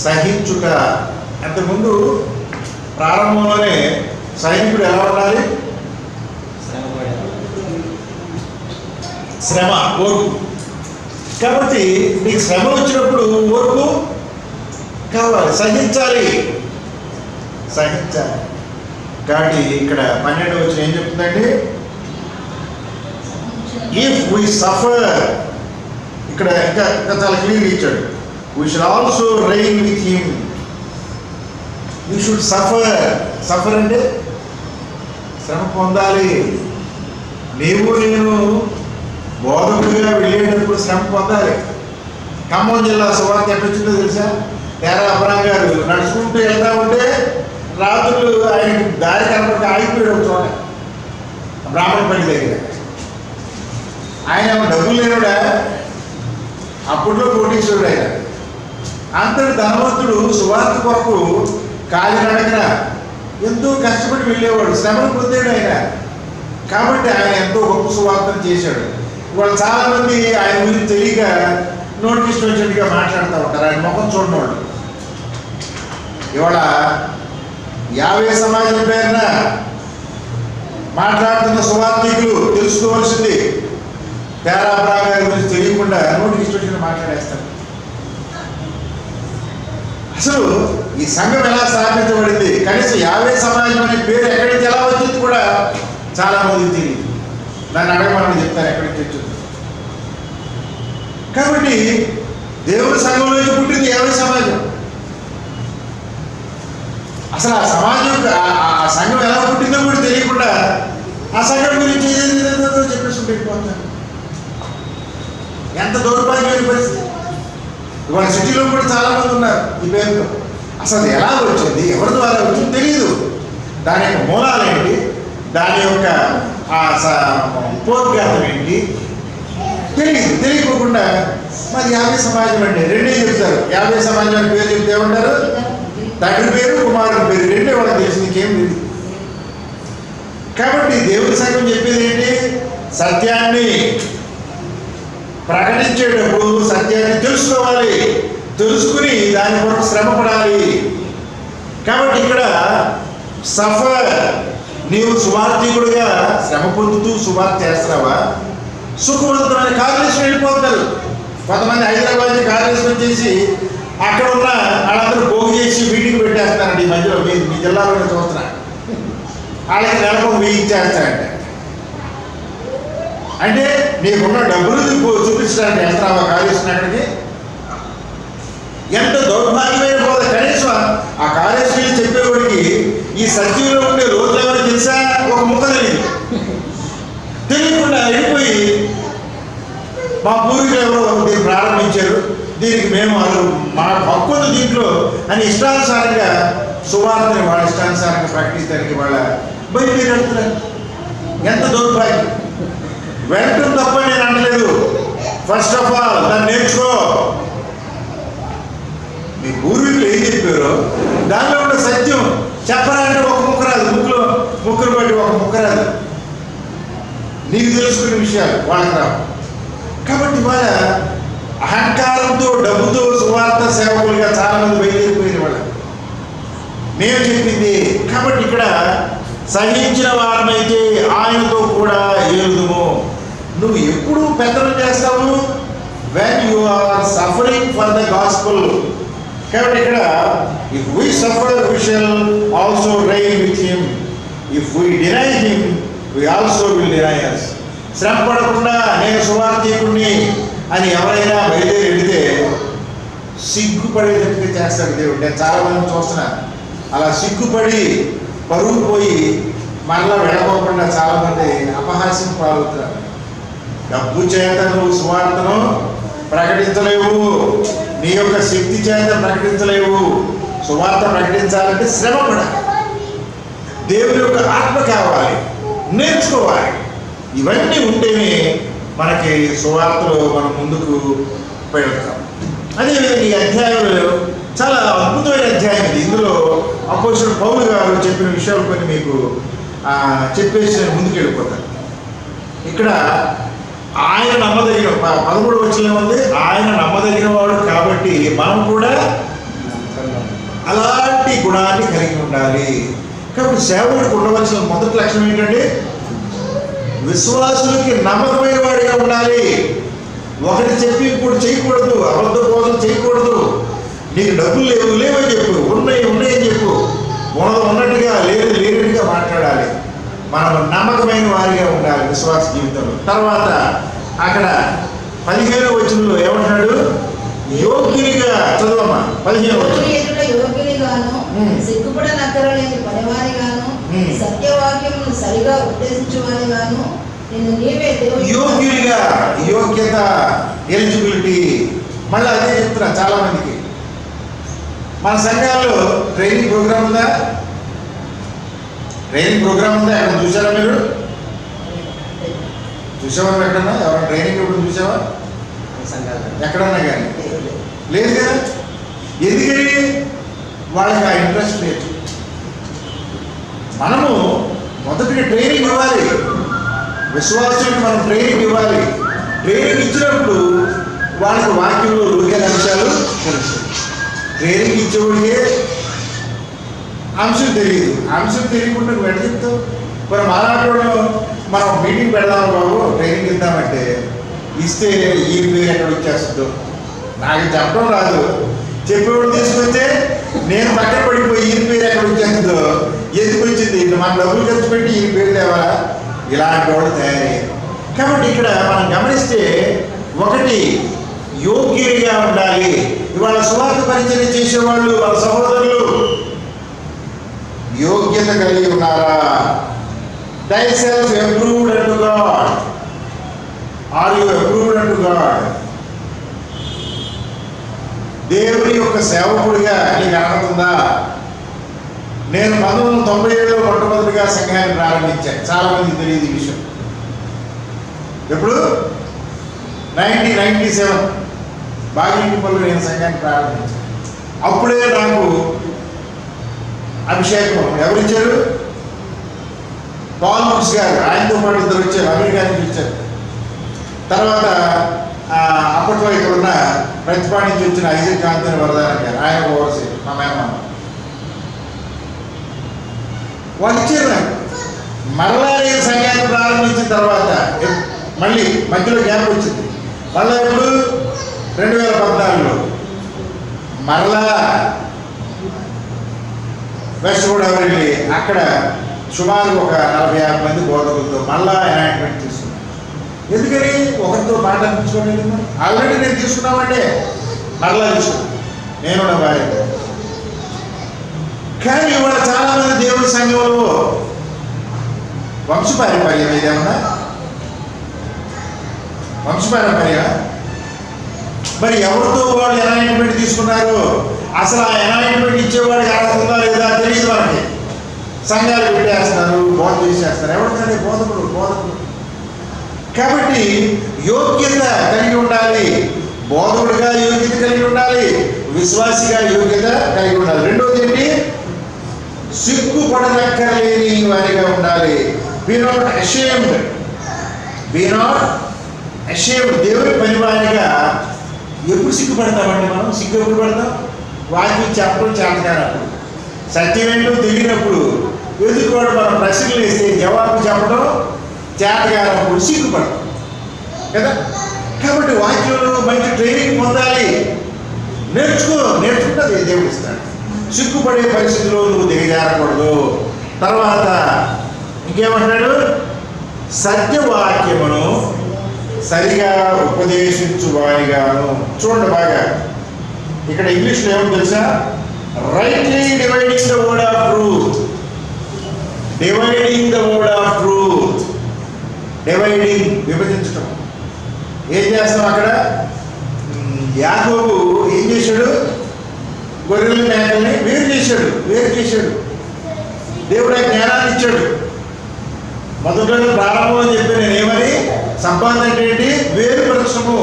సహించుట. అంతకుముందు ప్రారంభంలోనే సైనికుడు ఎలా ఉండాలి? శ్రమ, ఓర్పు. కాబట్టి నీకు శ్రమ వచ్చినప్పుడు ఓర్పు కావాలి, సహించాలి. కాబట్టి ఇక్కడ 12వ వచనం ఏం చెప్తుందండి? ఇఫ్ వీ సఫర్, ఇక్కడ ఇంకా చాలా క్లియర్ ఇచ్చాడు, we should also reign with him. You should suffer అంటే శ్రమ పొందాలి. నీవు నేను బోధకుడిగా వెళ్ళేటప్పుడు శ్రమ పొందాలి. ఖమ్మం జిల్లా సువార్త ఎక్కడ వచ్చిందో తెలుసా? తేరా అబ్రాం గారు నడుచుకుంటూ వెళ్తా ఉంటే రాత్రులు ఆయన దారి కనపడి ఆగిపోయాడు ఒక చోట, బ్రాహ్మణపల్లి దగ్గర. ఆయన డబ్బులు లేనుడా, అప్పట్లో కోటీశ్వరుడు. ఆయన అంతటి ధనవంతుడు సువార్త కొరకు కాలినడకన ఎంతో కష్టపడి వెళ్ళేవాడు, శ్రమను పొందాడు ఆయన. కాబట్టి ఆయన ఎంతో గొప్ప సువార్తను చేశాడు. ఇవాళ చాలామంది ఆయన గురించి తెలియక నోటికి ఇష్టం వచ్చినట్టుగా మాట్లాడుతూ ఉంటారు, ఆయన ముఖం చూడని వాళ్ళు. ఇవాళ 50 సమాజం పేరున మాట్లాడుతున్న సువార్థికులు తెలుసుకోవాల్సింది, తేరా అబ్రాం గారి గురించి తెలియకుండా నోటికి ఇష్టం వచ్చినట్టు మాట్లాడేస్తారు. అసలు ఈ సంఘం ఎలా స్థాపించబడింది, కనీసం 50 సమాజం అనే పేరు ఎక్కడి నుంచి ఎలా వచ్చింది కూడా చాలా మంది తెలియదు. నన్ను అడగమని చెప్తారు ఎక్కడి నుంచి వచ్చింది. కాబట్టి దేవుని సంఘంలో పుట్టింది 50 సమాజం. అసలు ఆ సమాజం, ఆ సంఘం ఎలా పుట్టిందో కూడా తెలియకుండా ఆ సంఘం గురించి ఏదేదో చెప్పేసి పెట్టిపోతారు. ఎంత దౌర్భాగ్యమైన పరిస్థితి. ఇవాళ సిటీలో కూడా చాలా మంది ఉన్నారు ఈ పేరుతో. అసలు ఎలా వచ్చింది, ఎవరి ద్వారా వచ్చింది తెలియదు. దాని యొక్క మూలాలు ఏంటి, దాని యొక్క ఉపోద్ఘాతం ఏంటి తెలియకోకుండా మరి 50 సమాజం అండి రెండే చెప్తారు. 50 సమాజం అని పేరు చెప్తే ఏమంటారు? తండ్రి పేరు, కుమారుని పేరు, రెండే వాళ్ళకి తెలిసి నీకేం లేదు. కాబట్టి దేవుని సంఘం చెప్పేది ఏంటి? సత్యాన్ని ప్రకటించేటప్పుడు సత్యాన్ని తెలుసుకోవాలి, తెలుసుకుని దాని కొరకు శ్రమ పడాలి. కాబట్టి ఇక్కడ సఫర్, నీవు సువార్థికుడిగా శ్రమ పొందుతూ సువార్త చేస్తున్నావా? సుఖవంతమైన కార్యదర్శనం వెళ్ళిపోతారు. కొంతమంది హైదరాబాద్ నుంచి కార్యదర్శనం చేసి అక్కడ ఉన్న వాళ్ళందరూ పోగు చేసి మీటింగ్ పెట్టేస్తారండి. ఈ మధ్యలో మీ జిల్లాలోనే చూస్తున్నా, వాళ్ళకి నెలకు 1000 ఇచ్చేస్తారంట. అంటే నీకున్న డబ్బులు చూపించడానికి వెళ్తున్నావా కార్యదర్శనం అక్కడికి? ఎంత దౌర్భాగ్యమైన బోధ. కనీసం ఆ కార్యదర్శి చెప్పేవాడికి ఈ సత్యంలో ఉండే రోజులు ఎవరు తెలుసా? ఒక ముక్క తెలియకుండా వెళ్ళిపోయి మా పూర్వీకులు ఎవరో దీన్ని ప్రారంభించారు, దీనికి మేము మా హక్కు దీంట్లో అని ఇష్టానుసారంగా సువార్తని వాళ్ళ ఇష్టానుసారంగా ప్రకటించడానికి వాళ్ళ బయలుదేరి వెళ్తున్నారు. ఎంత దౌర్భాగ్యం. వెళ్ళటం తప్ప నేను అనలేదు. ఫస్ట్ ఆఫ్ ఆల్ దాన్ని నేర్చుకో. మీ పూర్వీకులు ఏం చెప్పారో దానిలో ఉన్న సత్యం చెప్పాలంటే ఒక ముక్క రాదు, ముక్కును బట్టి ఒక ముక్క రాదు. నీకు తెలుసుకునే విషయాలు వాళ్ళకి రావు. కాబట్టి వాళ్ళ అహంకారంతో, డబ్బుతో సువార్త సేవకులుగా చాలామంది బయలుదేరిపోయిన వాళ్ళు. మేము చెప్పింది కాబట్టి ఇక్కడ సహించిన వారమైతే ఆయనతో కూడా ఏలుదుము. నువ్వు ఎప్పుడు పెద్దలు చేస్తావు? When you are suffering for the gospel. కాబట్టి ఇక్కడ if we suffer we shall also reign with him, if we deny him we also will deny us. శ్రమ పడకుండా నేను సువార్థికుడిని అని ఎవరైనా బయలుదేరి వెళితే సిగ్గుపడేటట్టుగా చేస్తాడు దేవుడు. నేను చాలామంది చూస్తున్నాను అలా సిగ్గుపడి పరువు పోయి మరలా వెళ్ళకోకుండా చాలామంది అపహాస్యం పాల్గొతున్నారు. డబ్బు చేత నువ్వు సువార్తను ప్రకటించలేవు, నీ యొక్క శక్తి చేత ప్రకటించలేవు. సువార్త ప్రకటించాలంటే శ్రమ పడాలి, దేవుని యొక్క ఆత్మ కావాలి, నేర్చుకోవాలి. ఇవన్నీ ఉంటేనే మనకి సువార్తలో మనం ముందుకు వెళ్తాం. అదేవిధంగా ఈ అధ్యాయంలో చాలా అద్భుతమైన అధ్యాయం ఇది. ఇందులో అపోస్తలుడు పౌలు గారు చెప్పిన విషయాలు కొన్ని మీకు చెప్పేసి నేను ముందుకు వెళ్ళిపోతాను. ఇక్కడ ఆయన నమ్మదగిన 13వ వచనంలో ఉంది, ఆయన నమ్మదగిన వాడు కాబట్టి మనం కూడా అలాంటి గుణాన్ని కలిగి ఉండాలి. కాబట్టి సేవకుడికి ఉండవలసిన మొదటి లక్షణం ఏంటంటే విశ్వాసులకి నమ్మకమైన వాడిగా ఉండాలి. ఒకటి చెప్పి ఇప్పుడు చేయకూడదు, అబద్ధ బోధన చేయకూడదు. నీకు డబ్బులు లేవని చెప్పు, ఉన్నాయని చెప్పు. ఉన్నట్టుగా లేనట్టుగా మాట్లాడాలి. మనం నమ్మకమైన వారిగా ఉండాలి విశ్వాస జీవితంలో. తర్వాత అక్కడ 15వ వచనంలో ఏమంటాడు? యోగ్యునిగా చదవమ్మా. 15వ యోగ్యునిగా, యోగ్యత, ఎలిజిబిలిటీ. మళ్ళీ అదే చెప్తున్నా చాలా మందికి. మన సంఘాల్లో ట్రైనింగ్ ప్రోగ్రామ్ ఉందా? ఎక్కడ చూసారా మీరు? చూసావా ఎక్కడన్నా? ఎవరైనా ట్రైనింగ్ ఇప్పుడు చూసావా? ఎక్కడన్నా కానీ లేదు కదా. ఎందుకని? వాళ్ళకి ఆ ఇంట్రెస్ట్ లేదు. మనము మొదటిగా ట్రైనింగ్ ఇవ్వాలి, విశ్వాసులకు మనం ట్రైనింగ్ ఇవ్వాలి. ట్రైనింగ్ ఇచ్చినప్పుడు వాళ్ళకి వాక్యంలో లోకైన అంశాలు తెలుస్తాయి. ట్రైనింగ్ ఇచ్చేవాడికే అంశం తెలియదు. అంశం తెలియకుండా నువ్వు ఎట్లా చెప్తావు? మరి మాట్లాడడం మనం మీటింగ్ పెడదాం బాబు, ట్రైనింగ్ ఇద్దామంటే ఇస్తే ఈ పేరు ఎక్కడ వచ్చేస్తుందో నాకు చెప్పడం రాదు. చెప్పేవాడు తీసుకొస్తే నేను పక్కన పడిపోయి ఈ పేరు ఎక్కడ వచ్చేస్తుందో, ఎందుకు వచ్చింది మన డబ్బులు ఖర్చు పెట్టి ఈ పేరు తేవాలా? ఇలాంటి వాడు తయారయ్యారు. కాబట్టి ఇక్కడ మనం గమనిస్తే ఒకటి యోగ్యుడిగా ఉండాలి. ఇవాళ సువార్త పరిచయం చేసేవాళ్ళు వాళ్ళ సహోదరులు యోగ్యత కలిగి ఉన్నారా? Thyself approved unto God. Are you approved unto God? దేవుని యొక్క సేవకుడిగా నీకు అర్హత. నేను 1997లో మొట్టమొదటిగా సంఘాన్ని ప్రారంభించాను. చాలా మందికి తెలియదు ఈ విషయం. ఎప్పుడు? 1997 బాగిలింపుల్లో నేను సంఘాన్ని ప్రారంభించాను. అప్పుడే నాకు అభిషేకం ఎవరిచ్చారు? పాల్ ముక్స్ గారు. ఆయనతో పాటు ఇద్దరు వచ్చారు, అమెరికా నుంచి వచ్చారు. తర్వాత అప్పట్లో ఇక్కడ ఉన్న ప్రతిభా నుంచి వచ్చిన ఐజక్ కాంతిని వరదాన గారు, ఆయన ఓవర్సీ మా మేనమామ. వాళ్ళు ఇచ్చారు నాకు. మరలా నేను సంఘాన్ని ప్రారంభించిన తర్వాత మళ్ళీ మధ్యలో గ్యాప్ వచ్చింది. మళ్ళీ ఇప్పుడు 2014లో మరలా వెస్ట్ గోదావరి వెళ్ళి అక్కడ సుమారు ఒక 40-50 మంది బోధకులతో మళ్ళా అనాయింట్మెంట్ తీసుకున్నాను. ఎందుకని? ఒకరితో మాట అనిపించుకోలేదు. ఆల్రెడీ నేను తీసుకున్నామంటే మరలా తీసుకున్నాను నేను నా భార్య. కానీ ఇవాళ చాలా మంది దేవుడి సంఘంలో వంశపారంపర్యం ఏదేమన్నా వంశపారంపర్యం. మరి ఎవరితో వాళ్ళు అనాయింట్మెంట్ తీసుకున్నారు? అసలు ఆ అనాయింట్మెంట్ ఇచ్చేవాడికి అర్హత ఉందా లేదా తెలియదు మనకి. సంఘాలు పెట్టేస్తున్నారు, బోధ చేసేస్తారు. ఎవరికైనా బోధకుడు. కాబట్టి యోగ్యత కలిగి ఉండాలి. బోధకుడిగా యోగ్యత కలిగి ఉండాలి, విశ్వాసిగా యోగ్యత కలిగి ఉండాలి. రెండోది ఏంటి? సిగ్గుపడనక్కర్లేని వారిగా ఉండాలి. Be not ashamed. దేవుని పనివారిగా. ఎప్పుడు సిగ్గుపడతామండి మనం? సిగ్గు ఎప్పుడు పడతాం? వాక్యం చెప్పడం చేతకానప్పుడు, సత్యం ఏంటో తెలియనప్పుడు, ఎదుటివాడు మనం ప్రశ్నలు వేస్తే జవాబు చెప్పడం చేతకానప్పుడు సిగ్గుపడతాం కదా. కాబట్టి వాక్యంలో మంచి ట్రైనింగ్ పొందాలి. నేర్చుకుంటుంది దేవుడు ఇస్తాడు. సిగ్గుపడే పరిస్థితిలో నువ్వు దిగజారకూడదు. తర్వాత ఇంకేమంటాడు? సత్యవాక్యమును సరిగా ఉపదేశించు వారిగాను. చూడండి బాగా, ఇక్కడ ఇంగ్లీష్లో ఏమో తెలుసా? Rightly dividing the word of truth. విభజించటం. ఏం చేస్తాం అక్కడ? యాకోబు ఏం చేశాడు? గొర్రెల మేకల్ని వేరు చేశాడు. దేవుడు ఆ జ్ఞానాన్ని ఇచ్చాడు. మొదట్లో ప్రారంభం అని చెప్పి నేనేమని? సంపాదన అంటే ఏంటి? వేరుపరచము.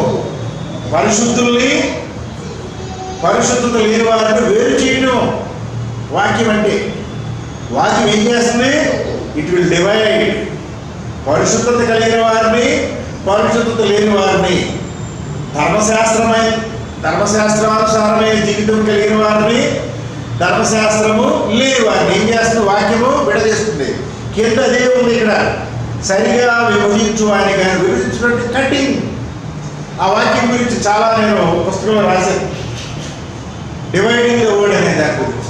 పరిశుద్ధత లేని వారిని వేరు చేయడం వాక్యం అంటే. వాక్యం ఏం చేస్తుంది? It will divide. పరిశుద్ధత కలిగిన వారిని, పరిశుద్ధత లేని వారిని, ధర్మశాస్త్రానుసారమైన జీవితం కలిగిన వారిని, ధర్మశాస్త్రము లేవు. వారిని ఏం చేస్తుంది? వాక్యము విడదీస్తుంది. కింద అదే ఉంది ఇక్కడ, సరిగా విభజించు అని. కానీ విభజించినట్టు కటింగ్. ఆ వాక్యం గురించి చాలా నేను పుస్తకంలో రాశాను, డివైడింగ్ ద వర్డ్ అనే దాని గురించి.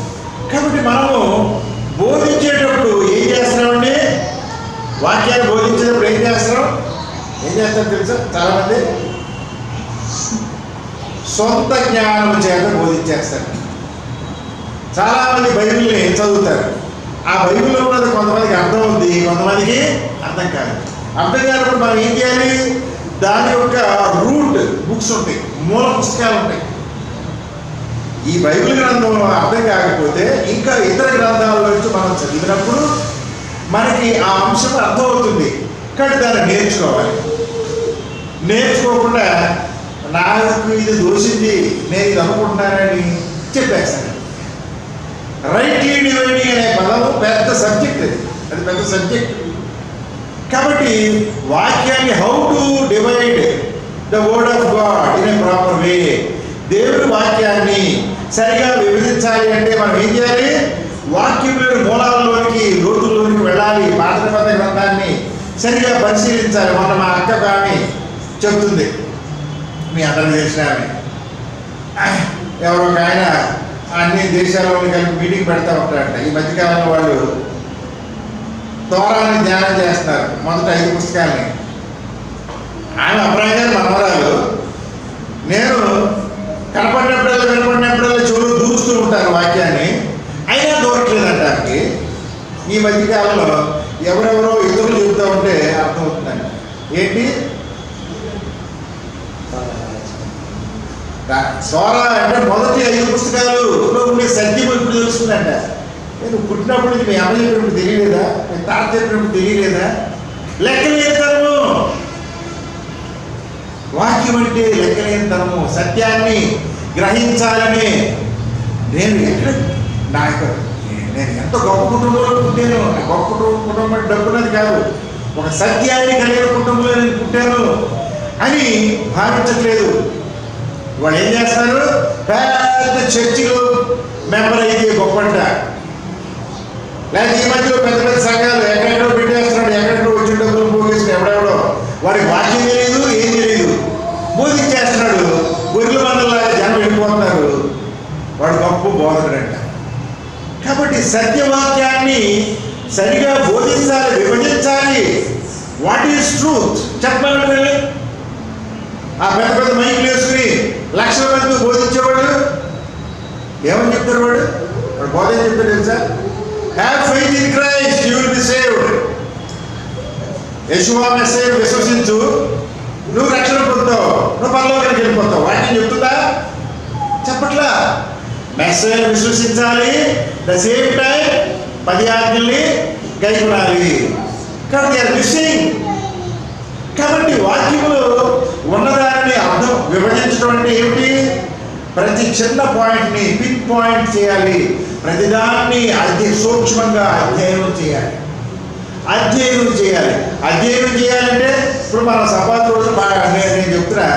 కాబట్టి మనము బోధించేటప్పుడు ఏం చేస్తున్నామండి? వాక్యాన్ని బోధించేటప్పుడు ఏం చేస్తాం తెలుసా? చాలామంది సొంత జ్ఞానం చేత బోధించేస్తారు. చాలామంది బైబిల్ని చదువుతారు. ఆ బైబిల్లో ఉన్నది కొంతమందికి అర్థం ఉంది, కొంతమందికి అర్థం కాదు. అర్థం కానప్పుడు మనం ఏం చేయాలి? దాని యొక్క రూట్ బుక్స్ ఉంటాయి, మూల పుస్తకాలు ఉంటాయి. ఈ బైబిల్ గ్రంథం అర్థం కాకపోతే ఇంకా ఇతర గ్రంథాల నుంచి మనం చదివినప్పుడు మనకి ఆ అంశం అర్థమవుతుంది. కానీ దాన్ని నేర్చుకోవాలి. నేర్చుకోకుండా నాకు ఇది దోషింది, నేను ఇది అనుకుంటున్నానని చెప్పేస్తాను. రైట్లీ డివైడింగ్ అనే పదం పెద్ద సబ్జెక్ట్. అది పెద్ద సబ్జెక్ట్. కాబట్టి వాక్యాన్ని how to divide the word of God in a proper way. దేవుడి వాక్యాన్ని సరిగా విభజించాలి అంటే మనం ఏం చేయాలి? వాక్యంలోని మూలాల్లోనికి, లోతుల్లోనికి వెళ్ళాలి. పాత నిబంధన గ్రంథాన్ని సరిగా పరిశీలించాలి. మొన్న మా అక్క ఆమె చెప్తుంది, మీ అందరికి తెలిసిన ఆమె, ఎవరో ఒక ఆయన అన్ని దేశాల్లోని కలిపి మీటింగ్ పెడతా ఉంటారంట. ఈ మధ్యకాలంలో వాళ్ళు తోరాన్ని ధ్యానం చేస్తున్నారు, మొదట 5 పుస్తకాలని. ఆమె అభిప్రాయం మనవరాలు, నేను కనపడినప్పుడల్లా చెవులు దూరుస్తూ ఉంటాను వాక్యాన్ని, అయినా దూరట్లేదంట ఆమెకి. ఈ మధ్యకాలంలో ఎవరెవరో ఇతరులు చెబుతూ ఉంటే అర్థమవుతుందంట. ఏంటి సోరా అంటే మొదటి 5 పుస్తకాలలో ఉండే సత్యం ఇప్పుడు తెలుస్తుందంట. నేను పుట్టినప్పుడు మీ అమ్మ చెప్పినప్పుడు తెలియలేదా? మీ తాత చెప్పినప్పుడు తెలియలేదా? లెక్కలేనితనము. వాక్యం అంటే లెక్కలేనితనము. సత్యాన్ని గ్రహించాలని నేను ఎంత గొప్ప కుటుంబంలో పుట్టాను. గొప్ప కుటుంబం అంటే డబ్బున్నది కాదు, ఒక సత్యాన్ని కలిగిన కుటుంబంలో నేను పుట్టాను అని భావించట్లేదు. వాళ్ళు ఏం చేస్తారు? పెద్ద చర్చిలో మెంబర్ అయితే గొప్పంట, లేకపోతే ఈ మధ్యలో పెద్ద పెద్ద సంఘాలు ఎక్కడెక్కడో పెట్టేస్తున్నాడు, ఎక్కడెక్కడో వచ్చిన డబ్బులు పోగేసిన ఎవడెవడో, వాడికి వాక్యం తెలియదు, ఏం తెలియదు, బోధించేస్తున్నాడు. గొర్రెల మందలాగా జనం వెళ్ళిపోతున్నారు. వాడు గొప్ప బోధకుడంట. కాబట్టి సత్యవాక్యాన్ని సరిగా బోధించాలి, విభజించాలి. వాట్ ఈజ్ ట్రూత్ చెప్పాలి వెళ్ళి. ఆ పెద్ద పెద్ద మైకులు వేసుకుని లక్షల మంది బోధించేవాడు ఏమని చెప్తారు? వాడు బోధ ఏం చెప్తాడు తెలుసా? Have faith in Christ, you will be saved. Yeshua మెస్సీయను విశ్వసించు, నువ్వు రక్షణ పొందుతావు, నువ్వు పరలోకానికి వెళ్ళిపోతావు. వాక్యం చెప్తుందా? చెప్పట్లా. మెస్సీయను విశ్వసించాలి, ద సేమ్ టైం 10 ఆజ్ఞల్ని గైకొనాలి. కాబట్టి దే ఆర్ మిస్సింగ్. కాబట్టి వాక్యములో ఉన్నదాన్ని అర్థం విభజించడం అంటే ఏమిటి? ప్రతి చిన్న పాయింట్ని పిన్ పాయింట్ చేయాలి. ప్రతిదాన్ని సూక్ష్మంగా అధ్యయనం చేయాలి. అధ్యయనం చేయాలంటే ఇప్పుడు మన సభా రోజు బాగా నేను చెప్తున్నా,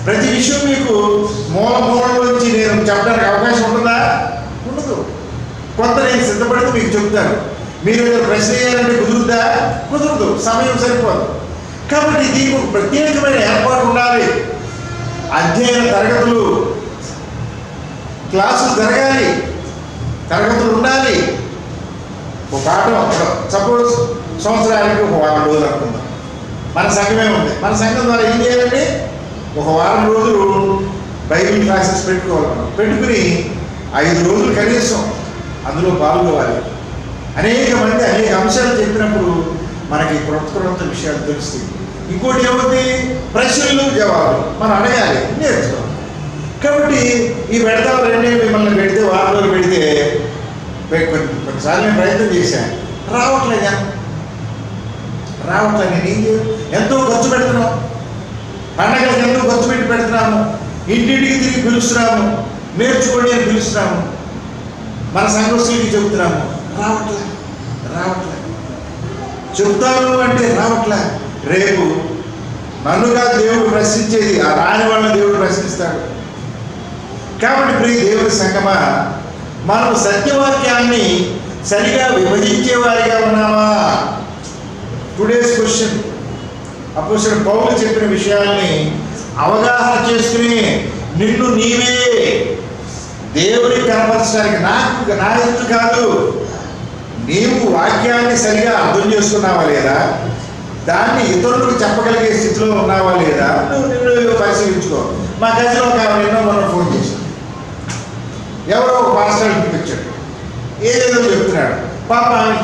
ప్రతి విషయం మీకు మూలంలోంచి నేను చెప్పడానికి అవకాశం ఉంటుందా? ఉండదు. కొంత నేను సిద్ధపడితే మీకు చెప్తాను. మీరు ఏదైనా ప్రశ్న చేయాలంటే కుదురుద్దా? కుదరదు, సమయం సరిపోదు. కాబట్టి దీనికి ప్రత్యేకమైన ఏర్పాటు ఉండాలి. అధ్యయన తరగతులు, క్లాసులు జరగాలి, తరగతులు ఉండాలి. ఒక పాఠం సపోజ్ సంవత్సరానికి ఒక వారం రోజులు అనుకుందాం. మన సంఘమే ఉంది. మన సంఘం ద్వారా ఏం చేయాలండి? ఒక వారం రోజులు బైబిల్ క్లాసెస్ పెట్టుకోవాలి. పెట్టుకుని 5 రోజులు కనీసం అందులో పాల్గొవాలి. అనేక మంది అనేక అంశాలు చెప్పినప్పుడు మనకి కొత్త విషయాలు తెలుస్తాయి. ఇంకోటి ఏమవుతుంది? ప్రశ్నలు జవాబులు మనం అడగాలి, నేర్చుకోవాలి. కాబట్టి ఈ పెడతాం రెండే మిమ్మల్ని పెడితే, వారం రోజులు పెడితే కొన్నిసార్లు నేను ప్రయత్నం చేశాను, రావట్లేదు. నేను ఏం చేయను? ఎంతో ఖర్చు పెడుతున్నాం, పండగలకు ఎంతో ఖర్చు పెట్టి పెడుతున్నాము, ఇంటింటికి తిరిగి పిలుస్తున్నాము, నేర్చుకోండి అని పిలుస్తున్నాము, మన సంఘస్థులకి చెబుతున్నాము, రావట్లే. చెప్తాను అంటే రావట్లే. రేపు నన్నుగా దేవుడు ప్రశ్నించేది, ఆ రాని వాళ్ళని దేవుడు ప్రశ్నిస్తాడు. కాబట్టి ప్రియ దేవుడి సంగమా, మనం సత్యవాక్యాన్ని సరిగా విభజించే వారిగా ఉన్నామా? Today's question. అపోస్తలుడు పౌలు చెప్పిన విషయాల్ని అవగాహన చేసుకుని నిన్ను నీవే దేవుడికి కనపరచడానికి నా ఎత్తు కాదు, నీవు వాక్యాన్ని సరిగా అర్థం చేసుకున్నావా లేదా, దాన్ని ఇతరులకు చెప్పగలిగే స్థితిలో ఉన్నావా లేదా నువ్వు పరిశీలించుకో. మా గదిలో ఒక ఎన్నో మనం ఫోన్ చేశాం, ఎవరో ఒక పాస్టర్ పిలిపించాడు, ఏదేదో చెప్తున్నాడు. పాప ఆమె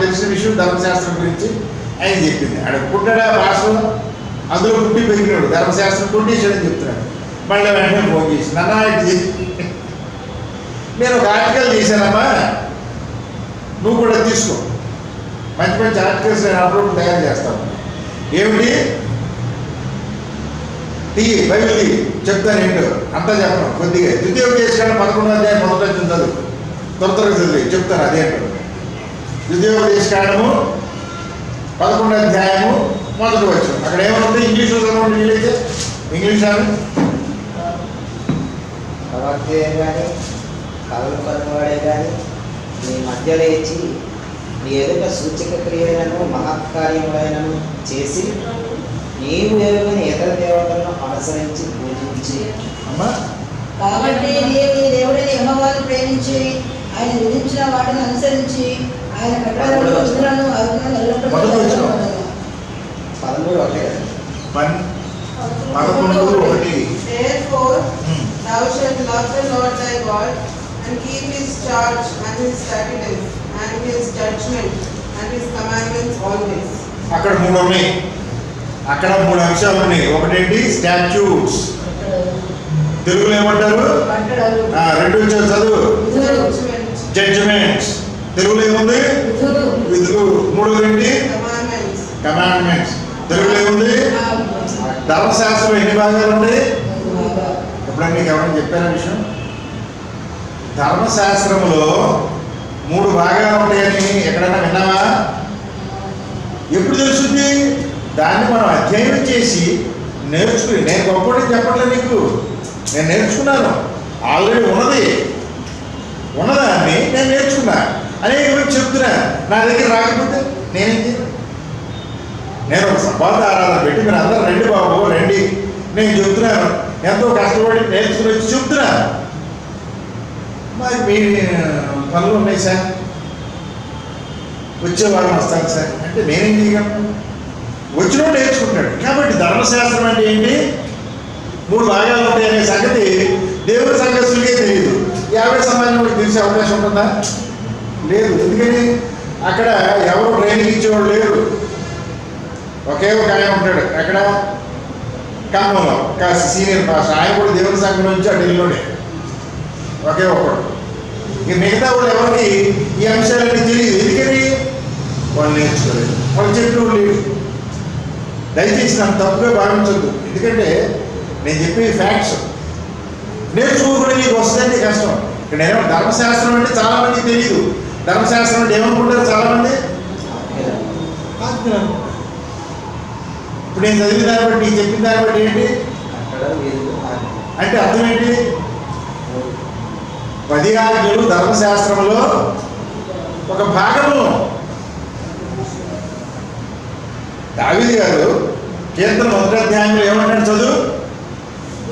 తెలిసిన విషయం ధర్మశాస్త్రం గురించి ఆయన చెప్పింది. ఆడ పుట్టాడా పాస్టర్, అందులో పుట్టి పెరిగినాడు, ధర్మశాస్త్రం కొట్టేసాడని చెప్తున్నాడు. మళ్ళీ వెంటనే ఫోన్ చేసి నన్న నేను ఒక ఆర్టికల్ చేశానమ్మా, నువ్వు కూడా తీసుకో, మంచి మంచి ఆర్టికల్స్ నేను అప్పుడప్పుడు తయారు చేస్తాను. ఏమిటి బైబిల్ చెప్తాను, ఏంటో అంతా చెప్పను, కొద్దిగా ద్వితీయోపదేశకాండం 11వ అధ్యాయం మొదటి వచ్చిన చదువు, త్వరగా చదివి చెప్తాను అదేంటో. ద్వితీయోపదేశకాండము 11వ అధ్యాయము మొదటి వచ్చిన, అక్కడ ఏమవుతుంది ఇంగ్లీష్లో చదవండి, వీలైతే ఇంగ్లీష్ అని. ప్రవక్తే కానీ కలలు కనువాడే కానీ నీ మధ్య లేచి నీ ఎదుట సూచక క్రియలను మహత్కార్యములైనను చేసి నీవు ఎరుగని ఇతర దేవతలను అనుసరించి పూజించి అమ్మా. కాబట్టి నీవు నీ దేవుడిని యెహోవాను ప్రేమించి ఆయన విధించిన వాటిని అనుసరించి ఆయన కట్టడలను విధులను ఆజ్ఞలను ఎల్లప్పుడూ 11:1. Therefore, thou shalt love the Lord thy God, and keep his charge and his statutes and his judgment and his commandments always. అక్కడ 3 ఉన్నాయి, అక్కడ 3 అంశాలు ఉన్నాయి. ఒకటేంటి స్టాట్యూట్స్, తెలుగులో ఏమంటారు? రెండు వచ్చారు చదువు. జడ్జిమెంట్స్, తెలుగులో ఏముంది? విధులు. మూడోది ఏంటి? కమాండ్మెంట్స్, తెలుగులో ఏముంది? ధర్మశాస్త్రం ఎన్ని భాగాలు ఉన్నాయి? ఎప్పుడైనా మీకు ఎవరైనా చెప్పారా విషయం? ధర్మశాస్త్రంలో 3 భాగాలు ఉంటాయని ఎక్కడైనా విన్నావా? ఎప్పుడు తెలుస్తుంది? దాన్ని మనం అధ్యయనం చేసి నేర్చుకుని, నేను గొప్పటి చెప్పట్లే నీకు, నేను నేర్చుకున్నాను, ఆల్రెడీ ఉన్నదాన్ని నేను నేర్చుకున్నా, అనేక మంది చెప్తున్నా. నా దగ్గర రాకపోతే నేనేంటి? నేను ఒక సంపాద ఆరాధన పెట్టి మీరు అందరూ రండి బాబు రండి, నేను చెప్తున్నాను, ఎంతో కష్టపడి నేర్చుకుని వచ్చి చెప్తున్నా. మరి మీ పనులు ఉన్నాయి సార్, వచ్చేవాళ్ళని వస్తాను సార్ అంటే నేనేం చేయగలను? వచ్చిన నేర్చుకుంటాడు. కాబట్టి ధర్మశాస్త్రం అంటే ఏంటి? 3 భాగాలు ఉంటాయనే సంగతి దేవుడి సంగతులకే తెలియదు. 50 సమాజంలో తెలిసే అవకాశం ఉంటుందా? లేదు. ఎందుకని? అక్కడ ఎవరు ట్రైనింగ్ ఇచ్చేవాడు లేరు. ఒకే ఒక ఆయన ఉంటాడు అక్కడ ఖమ్మంలో, కాస్త సీనియర్ పాస్టర్, ఆయన కూడా దేవుని సంఘం నుంచి ఆ ఢిల్లీలోనే ఒకే ఒకడు. ఇక మిగతా వాళ్ళు ఎవరికి ఈ అంశాలన్నీ తెలియదు. ఎందుకని? వాళ్ళు నేర్చుకోలేదు, వాళ్ళు చెప్పిన లేదు. దయచేసి నన్ను తప్పుగా భావించద్దు, ఎందుకంటే నేను చెప్పే ఫ్యాక్ట్స్. నేర్చుకోకుండా నీకు వస్తుందంటే కష్టం. ఇక్కడ నేను ధర్మశాస్త్రం అంటే చాలామందికి తెలియదు. ధర్మశాస్త్రం అంటే ఏమనుకుంటారు చాలామంది? ఆజ్ఞలు. ఇప్పుడు నేను చదివిన దాన్ని బట్టి, నీకు చెప్పిన దాన్ని బట్టి ఏంటి అంటే అర్థం ఏంటి? 10 ఆజ్ఞలు ధర్మశాస్త్రంలో ఒక భాగము. దావీదు గారు కీర్తన 1వ అధ్యాయంలో ఏమంటాడు? చదువు,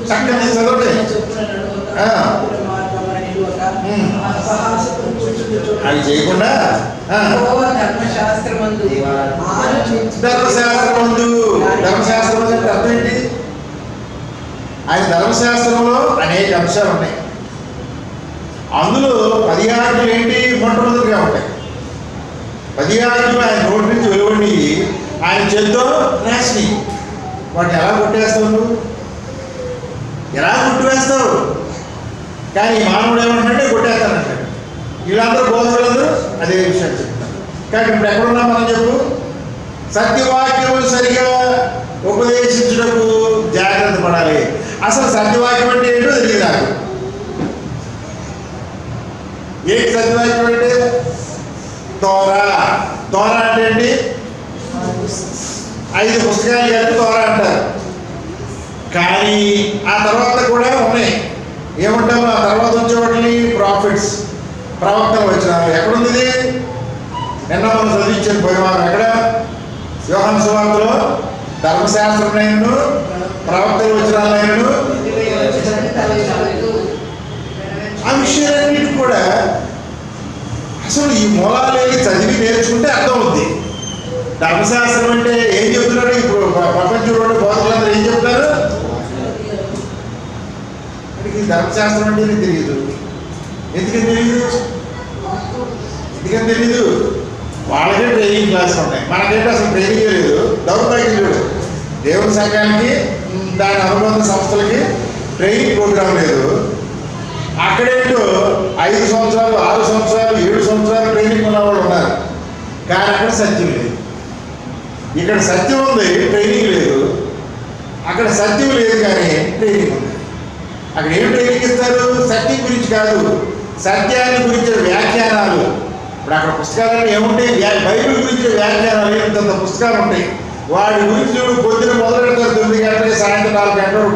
చక్కని చదవండి. అవి చేయకుండా ధర్మశాస్త్రమందు అంటే అర్థం ఏంటి? ఆయన ధర్మశాస్త్రంలో అనేక అంశాలు ఉన్నాయి. అందులో 10 ఆజ్ఞలు ఏంటి? మొట్టమొదటిగా ఉంటాయి. 10 ఆజ్ఞలు ఆయన నోటి నుంచి వెలువడి ఆయన చేత్తో రాసిని. వాటిని ఎలా కొట్టేస్తావు నువ్వు? ఎలా కొట్టివేస్తావు? కానీ మానవుడు ఏమంటాడే కొట్టేస్తానంటాడు. వీళ్ళందరూ బోధకులందరూ అదే విషయాలు చెప్తారు. కానీ ఇప్పుడు ఎక్కడున్నా మనం చెప్పు, సత్యవాక్యములు సరిగా ఉపదేశించుటకు జాగ్రత్త పడాలి. అసలు సత్యవాక్యం అంటే ఏంటో తెలియదు నాకు. ఏంటి సత్యవాక్యం అంటే? తోరా. తోరా అంటే ఏంటి? 5 పుస్తకాలు కలిపి తోరా అంటారు. కానీ ఆ తర్వాత కూడా ఉన్నాయి. ఏమంటాము? ఆ తర్వాత వచ్చే వాటిని ప్రాఫిట్స్, ప్రవక్తల వచనాలు ఎక్కడుంది ఇది? నిన్న మనం చదివించాను పోయిన వారం. ఎక్కడ? యోహాను సువార్తలో ధర్మశాస్త్రమైనను ప్రవక్తల వచనాలైనను ఆ విషయాలన్నిటి కూడా అసలు ఈ మూలాలేని చదివి నేర్చుకుంటే అర్థం అవుద్ది. ధర్మశాస్త్రం అంటే ఏం చెప్తున్నాడు? ఇప్పుడు ప్రపంచంలో బోధకులందరూ ఏం చెప్తారు? ఈ ధర్మశాస్త్రం అంటే తెలియదు. ఎందుకని తెలియదు? వాళ్ళకే ట్రైనింగ్ క్లాసులు ఉంటాయి, మనకైతే అసలు ట్రైనింగ్ లేదు. దౌర్భాగ్యం చూడు, దేవుని సంఘానికి దాని అనుబంధ సంస్థలకి ట్రైనింగ్ ప్రోగ్రాం లేదు. అక్కడేంటో 5 సంవత్సరాలు 6 సంవత్సరాలు 7 సంవత్సరాలు ట్రైనింగ్ ఉన్న వాళ్ళు ఉన్నారు, కానీ అక్కడ సత్యం లేదు. ఇక్కడ సత్యం ఉంది, ట్రైనింగ్ లేదు. అక్కడ సత్యం లేదు కానీ ట్రైనింగ్ ఉంది. అక్కడ ఏం ట్రైనింగ్ ఇస్తారు? సత్యం గురించి కాదు, సత్యాన్ని గురించిన వ్యాఖ్యానాలు. ఇప్పుడు అక్కడ పుస్తకాలు ఏముంటాయి? బైబిల్ గురించిన వ్యాఖ్యానాలు ఇంత పుస్తకాలు ఉంటాయి. వాడి గురించి పొద్దున మొదలు పెడతారు 9 గంటలకి, సాయంత్రం 4 గంటలకు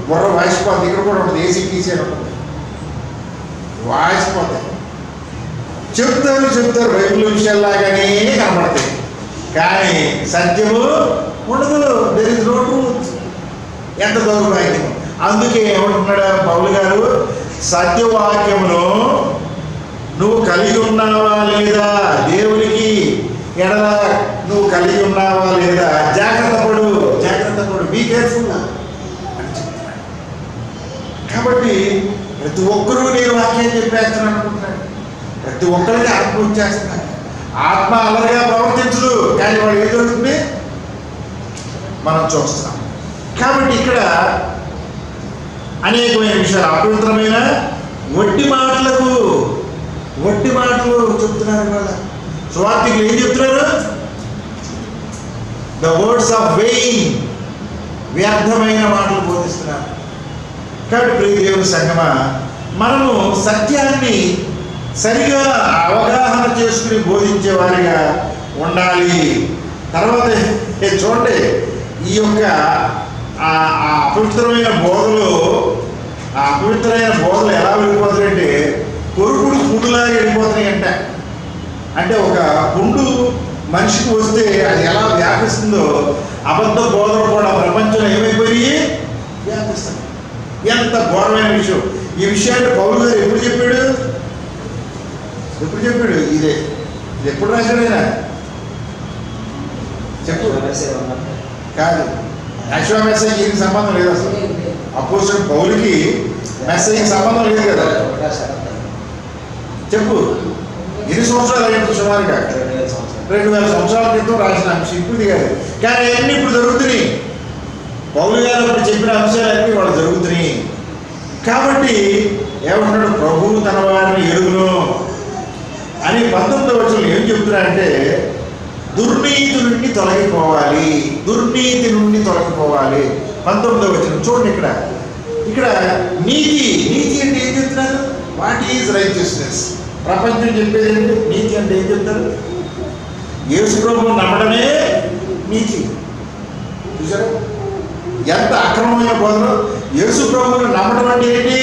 బుర్ర వాసిపోతుంది. ఇక్కడ కూడా ఉంటుంది, ఏసీటీసీ అని ఉంటుంది, వాసిపోతాయి. చెప్తారు బైబిల్ విషయాల్లాగానే కనబడతాయి, కానీ సత్యము ఉండదు. There is no truth. ఎంత దౌర్భాగ్యం. అందుకే ఏమంటున్నాడు పౌలు గారు? సత్యవాక్యమును నువ్వు కలిగి ఉన్నావా లేదా, దేవునికి ఎడల నువ్వు కలిగి ఉన్నావా లేదా, జాగ్రత్త పడు, బీ కేర్ఫుల్ అని చెప్తున్నాడు. కాబట్టి ప్రతి ఒక్కరూ నేను వాక్యం చెప్పేస్తున్నాను అనుకుంటున్నాడు. ప్రతి ఒక్కరికి ఆత్మ వచ్చేస్తున్నాడు. ఆత్మ అలరిగా ప్రవర్తించదు, కానీ వాడు ఏం జరుగుతుంది మనం చూస్తున్నాం. కాబట్టి ఇక్కడ అనేకమైన విషయాలు, అపవిత్రమైన వట్టి మాటలు చెప్తున్నారు. వాళ్ళ సువార్తికులు ఏం చెప్తున్నారు? ద వర్డ్స్ ఆఫ్ వెయింగ్, వ్యర్థమైన మాటలు బోధిస్తున్నారు. కాబట్టి ప్రియ దేవుని సంగమా, మనము సత్యాన్ని సరిగా అవగాహన చేసుకుని బోధించే వారిగా ఉండాలి. తర్వాత చూడండి, ఈ యొక్క అపవిత్రమైన బోధలు ఎలా వెళ్ళిపోతాయంటే కొరుకుడు పుండులాగా వెళ్ళిపోతున్నాయంట. అంటే ఒక పుండు మనిషికి వస్తే అది ఎలా వ్యాపిస్తుందో అబద్ధ బోధలు కూడా ప్రపంచంలో ఏమైపోయి వ్యాపిస్తాయి. ఎంత ఘోరమైన విషయం. ఈ విషయాన్ని పౌలు గారు ఎప్పుడు చెప్పాడు? ఇది ఎప్పుడు రాశాడు ఆయన? చెప్పు. కాదు, యాక్చువల్ మెసేజ్ దీనికి సంబంధం లేదు అసలు. అపోజిట్ పౌలుకి మెసేజ్ సంబంధం లేదు కదా. చెప్పు, ఎన్ని సంవత్సరాలు అయ్యింది? సుమారుగా 2000 సంవత్సరాల క్రితం రాసిన అంశం ఇప్పుడు కాదు, కానీ అన్నీ ఇప్పుడు జరుగుతున్నాయి. పౌలు గారు అప్పుడు చెప్పిన అంశాలన్నీ వాళ్ళు జరుగుతున్నాయి. కాబట్టి ఏమంటున్నాడు? ప్రభువు తన వారిని ఎరుగును అని 19వ వచనంలో ఏం చెప్తున్నారంటే దుర్నీతి నుండి తొలగిపోవాలి. 19వ వచనం చూడండి. ఇక్కడ నీతి అంటే ఏం చెప్తున్నారు? What is righteousness? ప్రపంచం చెప్పేది ఏంటి? నీతి అంటే ఏం చెప్తారు? యేసు ప్రభువును నమ్మడమే నీతి. చూసారా ఎంత అక్రమమైన బోధన? యేసు ప్రభువును నమ్మడం అంటే ఏంటి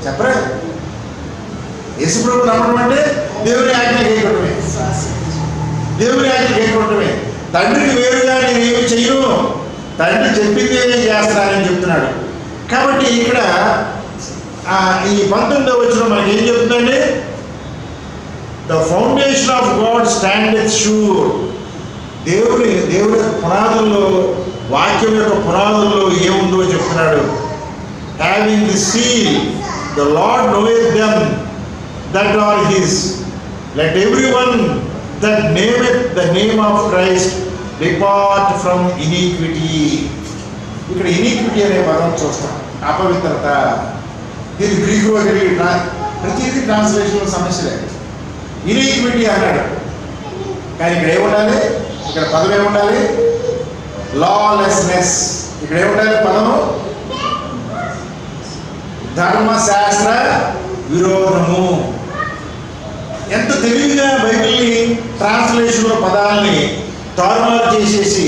చెప్పరా? యేసు ప్రభువును నమ్మడం అంటే దేవుని ఆజ్ఞ గైకొట్టడమే. తండ్రికి వేరుగా నేను ఏమి చెయ్యను, తండ్రి చెప్పింది నేను చేస్తానని చెప్తున్నాడు. కాబట్టి ఇక్కడ ఈ 19వ వచనం మనకి ఏం చెప్తుందండి? The foundation of God standeth sure. దేవుని పునాదుల్లో, వాక్యం యొక్క పునాదుల్లో ఏముందో చెప్తున్నాడు. Having the seal, the Lord knoweth them that are his, let everyone that nameth the name of Christ depart from iniquity. ఇక్కడ ఇనీక్విటీ అనే పదం చూస్తాం, అపవిత్రత. దీని గ్రీకులో ప్రతిదీ ట్రాన్స్లేషన్లో సమస్యలే. ఇనీక్విటీ అన్నాడు, కానీ ఇక్కడ ఏముండాలి? ఇక్కడ పదం ఏముండాలి? లాలెస్నెస్. ఇక్కడ ఏముండాలి పదము? ధర్మశాస్త్ర విరోధము. ఎంత తెలివిగా బైబిల్ని ట్రాన్స్లేషన్లో పదాలని తారుమారు చేసేసి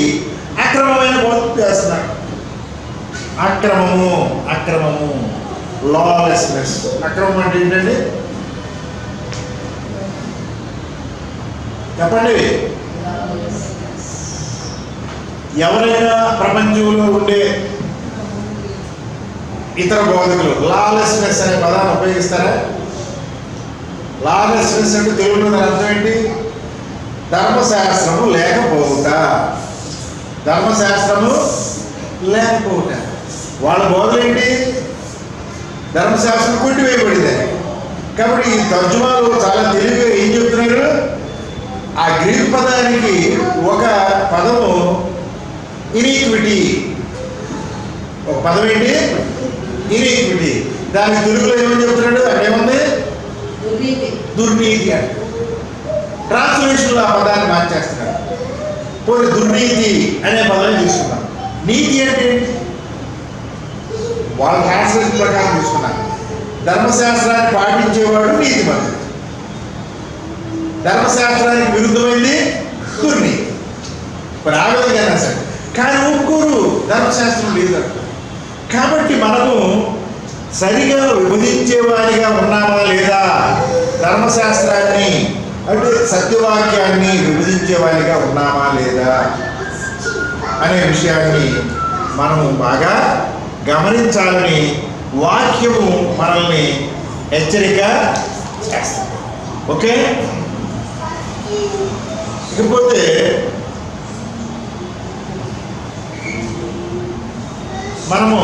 అక్రమమైన బోధ చేస్తున్నాడు. అక్రమము లాలెస్నెస్. అక్రమం అంటే ఏంటండి? చెప్పండి. ఎవరైనా ప్రపంచంలో ఉండే ఇతర బోధకులు లాలెస్నెస్ అనే పదాన్ని ఉపయోగిస్తారా? లాలెస్నెస్ అంటే తెలుగులో దాని అర్థం ఏంటి? ధర్మశాస్త్రము లేకపోవుట. ధర్మశాస్త్రము లేకపోవుట. వాళ్ళ బోధలు ఏంటి? ధర్మశాస్త్రం కొట్టివేయబడింది. కాబట్టి ఈ తర్జుమాలు చాలా తెలివిగా ఏం చెప్తున్నారు? ఆ గ్రీక్ పదానికి ఒక పదము ఇనీక్విటీ. ఒక పదం ఏంటి? ఇనీక్విటీ. దానికి తెలుగులో ఏమని చెప్తున్నాడు? అక్కడేముంది? దుర్నీతి అంటే. ట్రాన్స్లేషన్లో ఆ పదాన్ని మార్చేస్తున్నాడు. పోనీ దుర్నీతి అనే పదాన్ని తీసుకున్నాం. నీతి అంటే ఏంటి? వాళ్ళ ట్రాన్స్లేషన్ ప్రకారం తీసుకున్నాను. ధర్మశాస్త్రాన్ని పాటించేవాడు నీతిమంతుడు, ధర్మశాస్త్రానికి విరుద్ధమైంది దుర్నీతి. మరి ఆ విధంగా సరే, కానీ ఒప్పుకోరు, ధర్మశాస్త్రం లేదు. కాబట్టి మనము సరిగా విభజించేవాడిగా ఉన్నామా లేదా? ధర్మశాస్త్రాన్ని అంటే సత్యవాక్యాన్ని విభజించేవాడిగా ఉన్నామా లేదా అనే విషయాన్ని మనము బాగా గమనించాలని వాక్యము మనల్ని హెచ్చరిక చేస్తుంది. ఓకే, ఇకపోతే మనము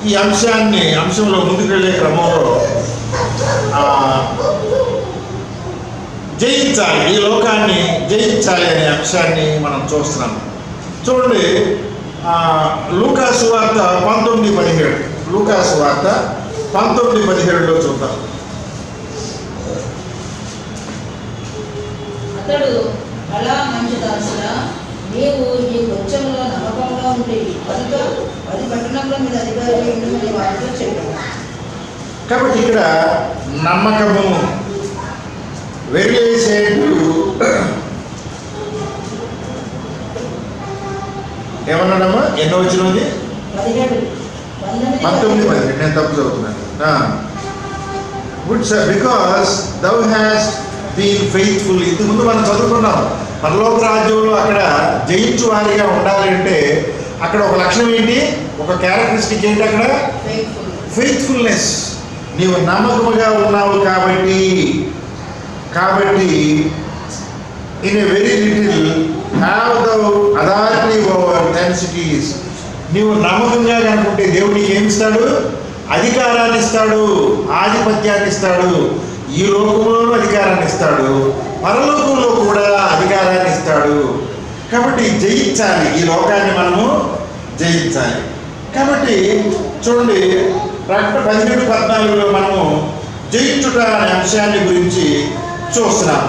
ఈ అంశంలో ముందుకు వెళ్ళే క్రమంలో జయించాలి, ఈ లోకాన్ని జయించాలి అనే అంశాన్ని మనం చూస్తున్నాం. చూడండి, లూకాసు వార్త 19:17. లూకాసు వార్త 19:17లో చూద్దాం. అతడు అలా మంచి దాసుడా, నీవు నీ కొంచెంలో నమ్మకంగా ఉండేవి కనుక 10 పట్టణముల మీద అధికారి ఉండమని వారితో చెప్పాడు. కాబట్టి ఇక్కడ నమ్మకము వెరిలేసేటు ఏమన్నాడమ్మా? ఎన్నో వచ్చినది? 19:10. నేను తప్పు చదువుతున్నాను. Good sir, because thou has been faithful. ఇంతకుముందు మనం చదువుకున్నాం, పరలోక రాజ్యంలో అక్కడ జయించు వారిగా ఉండాలి అంటే అక్కడ ఒక లక్షణం ఏంటి? ఒక క్యారెక్టరిస్టిక్ ఏంటి? అక్కడ ఫెయిత్ఫుల్నెస్. నీవు నమ్మకముగా ఉన్నావు కాబట్టి in a very little have the authority over 10 cities. నీవు నమ్మకంగా కనుకుంటే దేవుడు నీకు ఏమి ఇస్తాడు? అధికారాన్ని ఇస్తాడు, ఆధిపత్యాన్ని ఇస్తాడు. ఈ లోకంలోనూ అధికారాన్ని ఇస్తాడు, పరలోకంలో కూడా అధికారాన్ని ఇస్తాడు. కాబట్టి జయించాలి, ఈ లోకాన్ని మనము జయించాలి. కాబట్టి చూడండి, 17-14లో మనము జయించుట అనే అంశాన్ని గురించి చూస్తున్నాం.